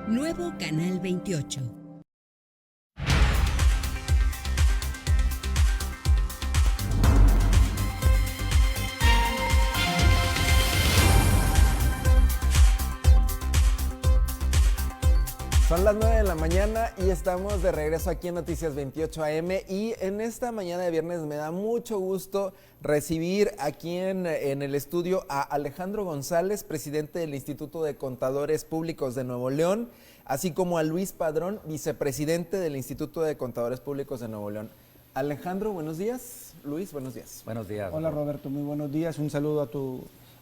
Nuevo Canal 28. Son las 9 de la mañana y estamos de regreso aquí en Noticias 28 AM y en esta mañana de viernes me da mucho gusto recibir aquí en el estudio a Alejandro González, presidente del Instituto de Contadores Públicos de Nuevo León, así como a Luis Padrón, vicepresidente del Instituto de Contadores Públicos de Nuevo León. Alejandro, buenos días. Luis, buenos días. Buenos días. Hola Roberto, muy buenos días. Un saludo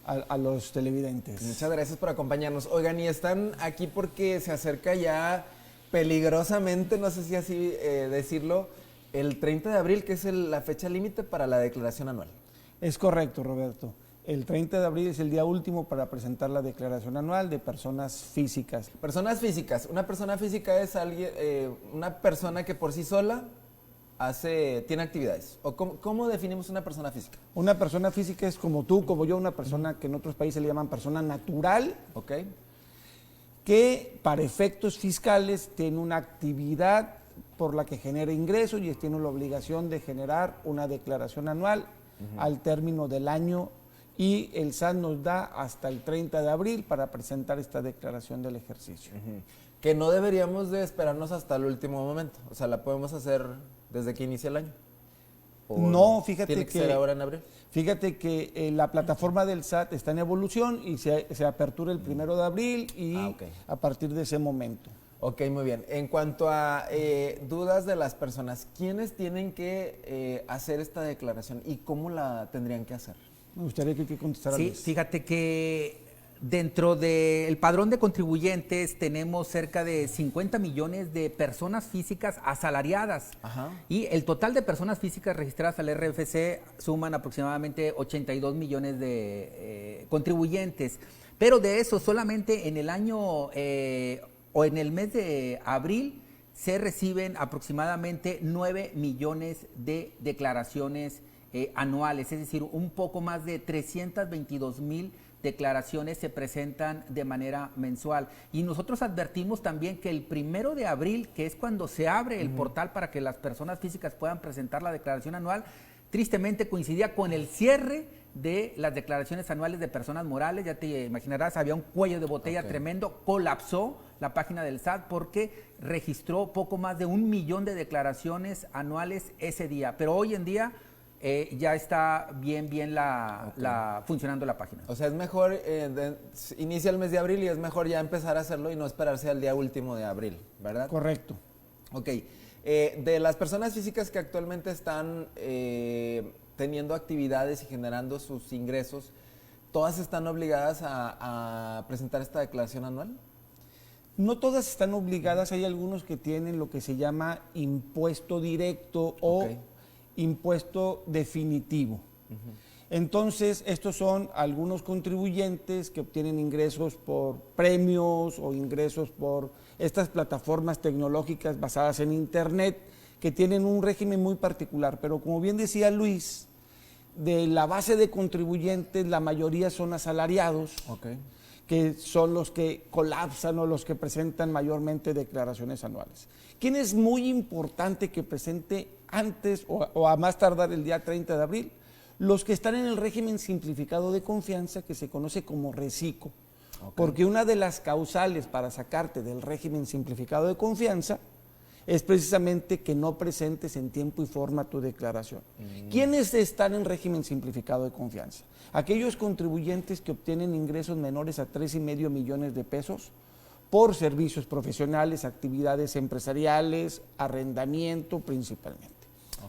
a los televidentes. Muchas gracias por acompañarnos. Oigan, y están aquí porque se acerca ya peligrosamente, no sé si así decirlo, el 30 de abril, que es la fecha límite para la declaración anual. Es correcto, Roberto. El 30 de abril es el día último para presentar la declaración anual de personas físicas. Personas físicas. Una persona física es alguien, una persona que por sí sola tiene actividades. ¿O cómo definimos una persona física? Una persona física es como tú, como yo, una persona que en otros países le llaman persona natural, Ok. que para efectos fiscales tiene una actividad por la que genera ingresos y tiene la obligación de generar una declaración anual al término del año, y el SAT nos da hasta el 30 de abril para presentar esta declaración del ejercicio. Que no deberíamos de esperarnos hasta el último momento. O sea, la podemos hacer desde que inicia el año. ¿O No, fíjate tiene que ser ahora en abril? Fíjate que la plataforma del SAT está en evolución y se apertura el 1 de abril y ok. a partir de ese momento. Ok, muy bien. En cuanto a dudas de las personas, ¿quiénes tienen que hacer esta declaración y cómo la tendrían que hacer? Me gustaría que contestara Sí, Luis. fíjate que dentro del padrón de contribuyentes tenemos cerca de 50 millones de personas físicas asalariadas. Ajá. Y el total de personas físicas registradas al RFC suman aproximadamente 82 millones de contribuyentes. Pero de eso solamente en el año o en el mes de abril se reciben aproximadamente 9 millones de declaraciones anuales, es decir, un poco más de 322,000 declaraciones se presentan de manera mensual. Y nosotros advertimos también que el 1 de abril, que es cuando se abre el portal para que las personas físicas puedan presentar la declaración anual, tristemente coincidía con el cierre de las declaraciones anuales de personas morales. Ya te imaginarás, había un cuello de botella tremendo, colapsó la página del SAT porque registró poco más de 1 millón de declaraciones anuales ese día. Pero hoy en día ya está bien funcionando la página. O sea, es mejor, inicia el mes de abril y es mejor ya empezar a hacerlo y no esperarse al día último de abril, ¿verdad? Correcto. Ok. De las personas físicas que actualmente están teniendo actividades y generando sus ingresos, ¿todas están obligadas a presentar esta declaración anual? No todas están obligadas, hay algunos que tienen lo que se llama impuesto directo o impuesto definitivo. Entonces, estos son algunos contribuyentes que obtienen ingresos por premios o ingresos por estas plataformas tecnológicas basadas en Internet, que tienen un régimen muy particular. Pero como bien decía Luis, de la base de contribuyentes, la mayoría son asalariados, que son los que colapsan o los que presentan mayormente declaraciones anuales. ¿Quién es muy importante que presente antes o a más tardar el día 30 de abril? Los que están en el régimen simplificado de confianza, que se conoce como RECICO. Porque una de las causales para sacarte del régimen simplificado de confianza es precisamente que no presentes en tiempo y forma tu declaración. ¿Quiénes están en régimen simplificado de confianza? Aquellos contribuyentes que obtienen ingresos menores a 3,5 millones de pesos por servicios profesionales, actividades empresariales, arrendamiento principalmente.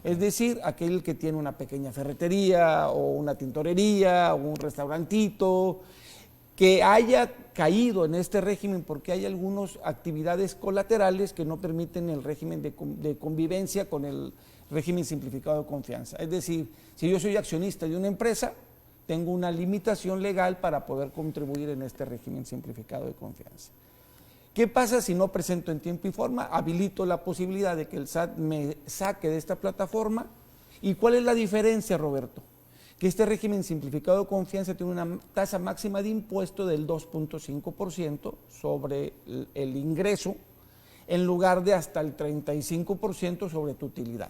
Es decir, aquel que tiene una pequeña ferretería o una tintorería o un restaurantito, que haya caído en este régimen porque hay algunas actividades colaterales que no permiten el régimen de convivencia con el régimen simplificado de confianza. Es decir, si yo soy accionista de una empresa, tengo una limitación legal para poder contribuir en este régimen simplificado de confianza. ¿Qué pasa si no presento en tiempo y forma? Habilito la posibilidad de que el SAT me saque de esta plataforma. ¿Y cuál es la diferencia, Roberto? que este régimen simplificado de confianza tiene una tasa máxima de impuesto del 2.5% sobre el ingreso, en lugar de hasta el 35% sobre tu utilidad.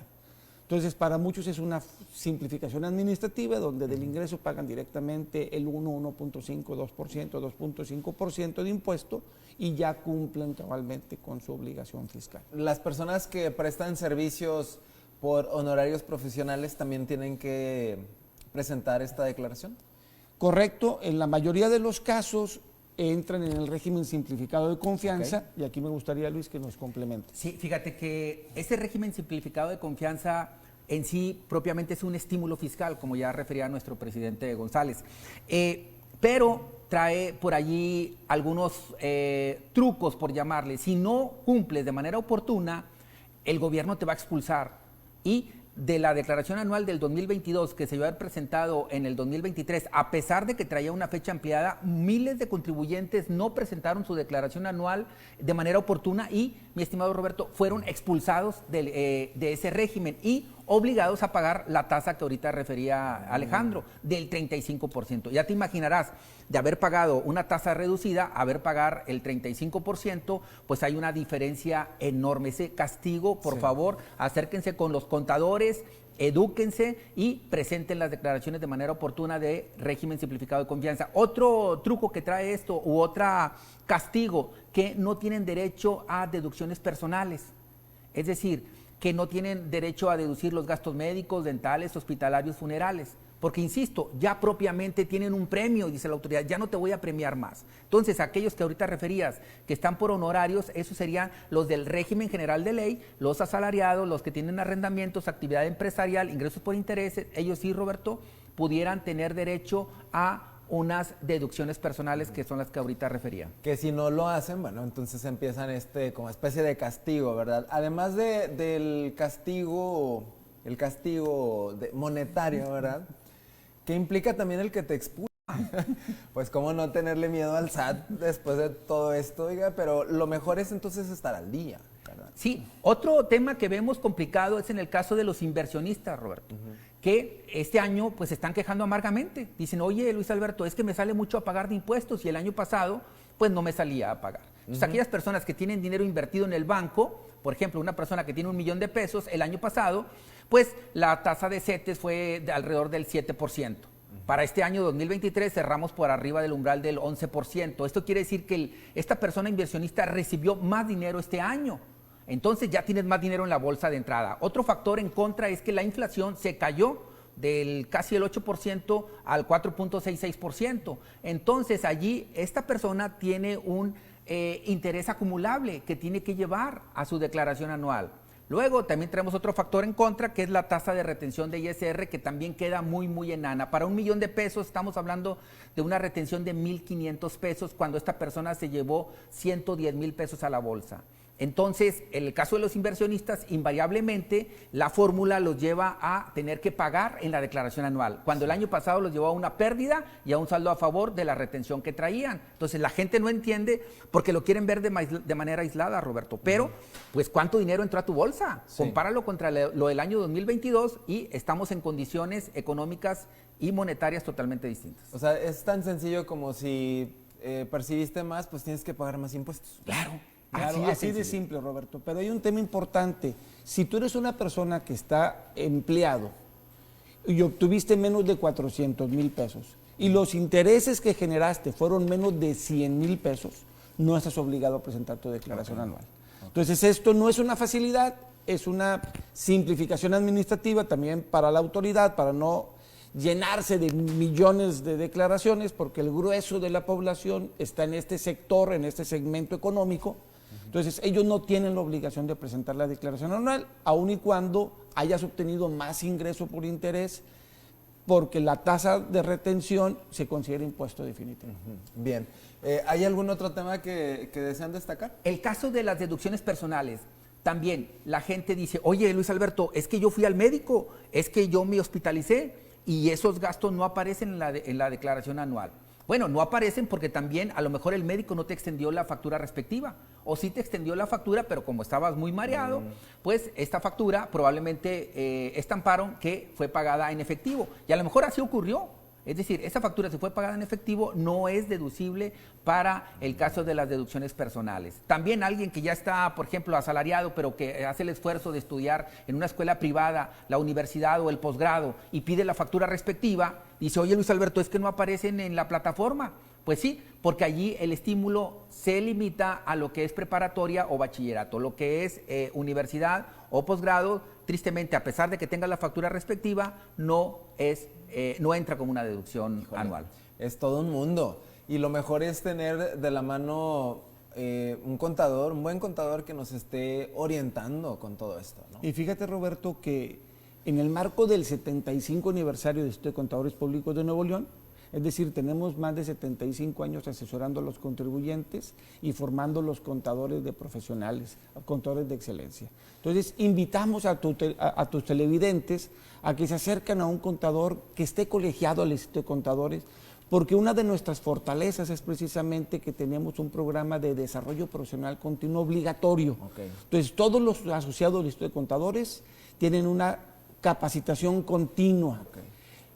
Entonces, para muchos es una simplificación administrativa donde del ingreso pagan directamente el 1, 1.5, 2%, 2.5% de impuesto y ya cumplen cabalmente con su obligación fiscal. Las personas que prestan servicios por honorarios profesionales también tienen que presentar esta declaración. Correcto, en la mayoría de los casos entran en el régimen simplificado de confianza, y aquí me gustaría, Luis, que nos complemente. Sí, fíjate que ese régimen simplificado de confianza en sí propiamente es un estímulo fiscal, como ya refería nuestro presidente González, pero trae por allí algunos trucos, por llamarle. Si no cumples de manera oportuna, el gobierno te va a expulsar, y de la declaración anual del 2022 que se iba a haber presentado en el 2023, a pesar de que traía una fecha ampliada, miles de contribuyentes no presentaron su declaración anual de manera oportuna y, mi estimado Roberto, fueron expulsados de ese régimen y obligados a pagar la tasa que ahorita refería Alejandro, del 35%. Ya te imaginarás, de haber pagado una tasa reducida, haber pagar el 35%, pues hay una diferencia enorme. Ese castigo, por favor, acérquense con los contadores, edúquense y presenten las declaraciones de manera oportuna de régimen simplificado de confianza. Otro truco que trae esto, u otra castigo, que no tienen derecho a deducciones personales. Es decir, que no tienen derecho a deducir los gastos médicos, dentales, hospitalarios, funerales. Porque, insisto, ya propiamente tienen un premio, dice la autoridad, ya no te voy a premiar más. Entonces, aquellos que ahorita referías, que están por honorarios, esos serían los del régimen general de ley, los asalariados, los que tienen arrendamientos, actividad empresarial, ingresos por intereses, ellos sí, Roberto, pudieran tener derecho a unas deducciones personales que son las que ahorita refería. Que si no lo hacen, bueno, entonces empiezan como especie de castigo, ¿verdad? Además del castigo, el castigo monetario, ¿verdad? Que implica también el que te expulsa. Pues cómo no tenerle miedo al SAT después de todo esto, oiga, pero lo mejor es entonces estar al día, ¿verdad? Sí, otro tema que vemos complicado es en el caso de los inversionistas, Roberto, que este año pues se están quejando amargamente. Dicen, oye, Luis Alberto, es que me sale mucho a pagar de impuestos y el año pasado pues no me salía a pagar. Entonces, aquellas personas que tienen dinero invertido en el banco, por ejemplo, una persona que tiene $1,000,000 el año pasado, pues la tasa de CETES fue de alrededor del 7%. Para este año 2023 cerramos por arriba del umbral del 11%. Esto quiere decir que esta persona inversionista recibió más dinero este año. Entonces ya tienes más dinero en la bolsa de entrada. Otro factor en contra es que la inflación se cayó del casi el 8% al 4.66%. Entonces allí esta persona tiene un interés acumulable que tiene que llevar a su declaración anual. Luego también tenemos otro factor en contra, que es la tasa de retención de ISR, que también queda muy enana. Para $1,000,000 estamos hablando de una retención de $1,500 cuando esta persona se llevó $110,000 a la bolsa. Entonces, en el caso de los inversionistas, invariablemente la fórmula los lleva a tener que pagar en la declaración anual, cuando el año pasado los llevó a una pérdida y a un saldo a favor de la retención que traían. Entonces, la gente no entiende porque lo quieren ver de manera aislada, Roberto. Pero, pues, ¿cuánto dinero entró a tu bolsa? Sí. Compáralo contra lo del año 2022 y estamos en condiciones económicas y monetarias totalmente distintas. O sea, es tan sencillo como si percibiste más, pues tienes que pagar más impuestos. Claro. Claro, así de simple, Roberto. Pero hay un tema importante. Si tú eres una persona que está empleado y obtuviste menos de $400,000 y los intereses que generaste fueron menos de $100,000, no estás obligado a presentar tu declaración anual. Entonces, esto no es una facilidad, es una simplificación administrativa también para la autoridad, para no llenarse de millones de declaraciones, porque el grueso de la población está en este sector, en este segmento económico. Entonces, ellos no tienen la obligación de presentar la declaración anual, aun y cuando hayas obtenido más ingreso por interés, porque la tasa de retención se considera impuesto definitivo. Bien. ¿Hay algún otro tema que desean destacar? El caso de las deducciones personales. También la gente dice, oye, Luis Alberto, es que yo fui al médico, es que yo me hospitalicé y esos gastos no aparecen en la declaración anual. Bueno, no aparecen porque también a lo mejor el médico no te extendió la factura respectiva, o sí te extendió la factura, pero como estabas muy mareado, pues esta factura probablemente estamparon que fue pagada en efectivo, y a lo mejor así ocurrió. Es decir, esa factura, si fue pagada en efectivo, no es deducible para el caso de las deducciones personales. También alguien que ya está, por ejemplo, asalariado, pero que hace el esfuerzo de estudiar en una escuela privada, la universidad o el posgrado, y pide la factura respectiva, dice, oye Luis Alberto, es que no aparecen en la plataforma. Pues sí, porque allí el estímulo se limita a lo que es preparatoria o bachillerato. Lo que es universidad o posgrado, tristemente, a pesar de que tenga la factura respectiva, no entra como una deducción anual. Es todo un mundo. Y lo mejor es tener de la mano un contador, un buen contador que nos esté orientando con todo esto, ¿no? Y fíjate, Roberto, que en el marco del 75 aniversario de Instituto de Contadores Públicos de Nuevo León, es decir, tenemos más de 75 años asesorando a los contribuyentes y formando los contadores de profesionales, contadores de excelencia. Entonces, invitamos a tus televidentes a que se acerquen a un contador que esté colegiado al Instituto de Contadores, porque una de nuestras fortalezas es precisamente que tenemos un programa de desarrollo profesional continuo obligatorio. Okay. Entonces, todos los asociados al Instituto de Contadores tienen una capacitación continua. Okay.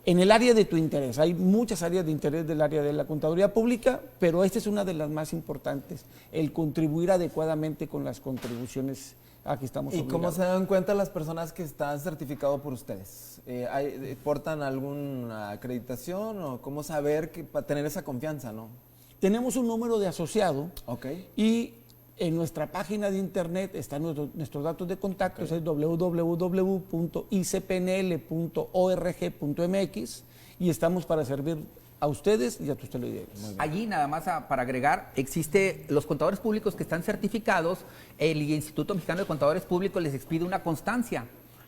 En el área de tu interés, hay muchas áreas de interés del área de la contaduría pública, pero esta es una de las más importantes, el contribuir adecuadamente con las contribuciones a que estamos obligados. ¿Y cómo se dan cuenta las personas que están certificados por ustedes? ¿Portan alguna acreditación o cómo saber para tener esa confianza, no? Tenemos un número de asociado y en nuestra página de internet están nuestros datos de contacto, es www.icpnl.org.mx y estamos para servir a ustedes y a tus televidentes. Allí nada más para agregar, existe los contadores públicos que están certificados, el Instituto Mexicano de Contadores Públicos les expide una constancia.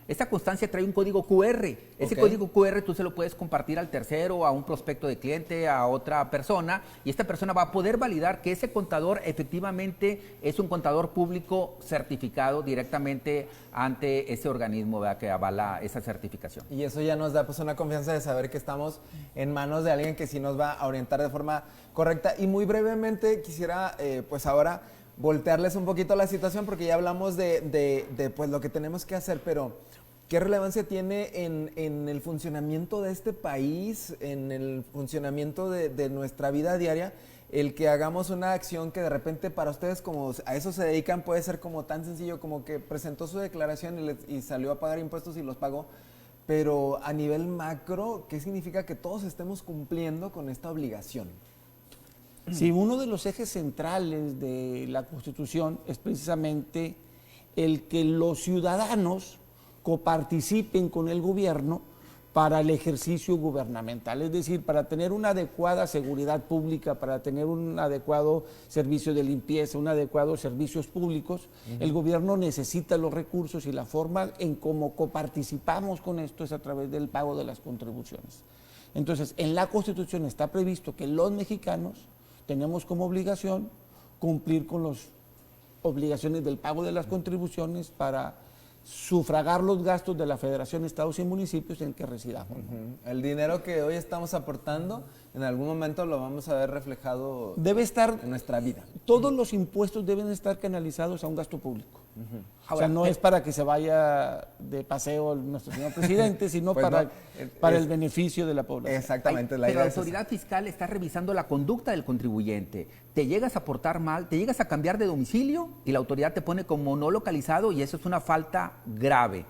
Esta constancia trae un código QR. Ese código QR tú se lo puedes compartir al tercero, a un prospecto de cliente, a otra persona, y esta persona va a poder validar que ese contador efectivamente es un contador público certificado directamente ante ese organismo, ¿verdad?, que avala esa certificación. Y eso ya nos da pues una confianza de saber que estamos en manos de alguien que sí nos va a orientar de forma correcta. Y muy brevemente quisiera pues ahora voltearles un poquito la situación, porque ya hablamos de pues lo que tenemos que hacer, pero ¿qué relevancia tiene en el funcionamiento de este país, en el funcionamiento de nuestra vida diaria, el que hagamos una acción que de repente para ustedes, como a eso se dedican, puede ser como tan sencillo como que presentó su declaración y salió a pagar impuestos y los pagó? Pero a nivel macro, ¿qué significa que todos estemos cumpliendo con esta obligación? Sí, uno de los ejes centrales de la Constitución es precisamente el que los ciudadanos coparticipen con el gobierno para el ejercicio gubernamental, es decir, para tener una adecuada seguridad pública, para tener un adecuado servicio de limpieza, un adecuado servicios públicos, el gobierno necesita los recursos y la forma en cómo coparticipamos con esto es a través del pago de las contribuciones. Entonces, en la Constitución está previsto que los mexicanos tenemos como obligación cumplir con las obligaciones del pago de las contribuciones para sufragar los gastos de la Federación, Estados y municipios en que residamos. El dinero que hoy estamos aportando, en algún momento lo vamos a ver reflejado debe estar en nuestra vida. Todos los impuestos deben estar canalizados a un gasto público. O sea, no es para que se vaya de paseo nuestro señor presidente, sino pues para el beneficio de la población. Exactamente. Pero la autoridad fiscal está revisando la conducta del contribuyente. Te llegas a portar mal, te llegas a cambiar de domicilio y la autoridad te pone como no localizado y eso es una falta grave.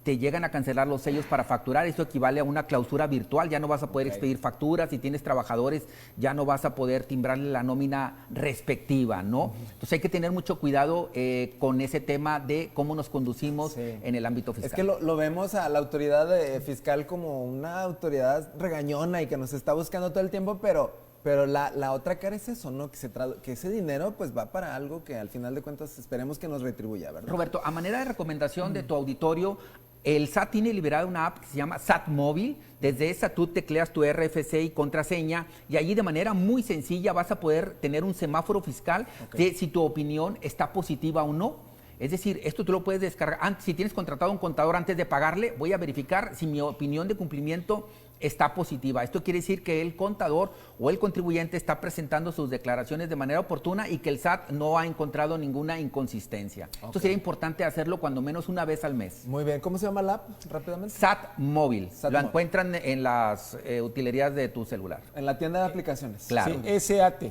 Te llegan a cancelar los sellos para facturar, eso equivale a una clausura virtual, ya no vas a poder expedir facturas, si tienes trabajadores ya no vas a poder timbrarle la nómina respectiva, ¿no? Entonces hay que tener mucho cuidado con ese tema de cómo nos conducimos en el ámbito fiscal. Es que lo vemos a la autoridad fiscal como una autoridad regañona y que nos está buscando todo el tiempo, pero la otra cara es eso, ¿no? Que ese dinero pues va para algo que al final de cuentas esperemos que nos retribuya, ¿verdad? Roberto, a manera de recomendación de tu auditorio, el SAT tiene liberada una app que se llama SAT Móvil. Desde esa tú tecleas tu RFC y contraseña y allí de manera muy sencilla vas a poder tener un semáforo fiscal de si tu opinión está positiva o no. Es decir, esto tú lo puedes descargar. Si tienes contratado a un contador antes de pagarle, voy a verificar si mi opinión de cumplimiento está positiva. Esto quiere decir que el contador o el contribuyente está presentando sus declaraciones de manera oportuna y que el SAT no ha encontrado ninguna inconsistencia. Esto sería importante hacerlo cuando menos una vez al mes. Muy bien, ¿cómo se llama la app rápidamente? SAT Móvil. SAT Lo Móvil. encuentran en las utilerías de tu celular. En la tienda de aplicaciones. Claro. Sí, SAT.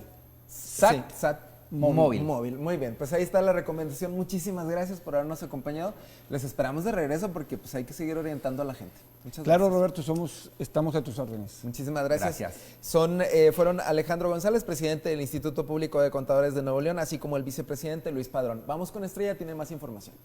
SAT. Sí, SAT Móvil. Muy bien, pues ahí está la recomendación. Muchísimas gracias por habernos acompañado. Les esperamos de regreso porque pues hay que seguir orientando a la gente. Muchas Claro, gracias. Roberto, estamos a tus órdenes. Muchísimas gracias. Gracias. Fueron Alejandro González, presidente del Instituto Público de Contadores de Nuevo León, así como el vicepresidente Luis Padrón. Vamos con Estrella, tiene más información.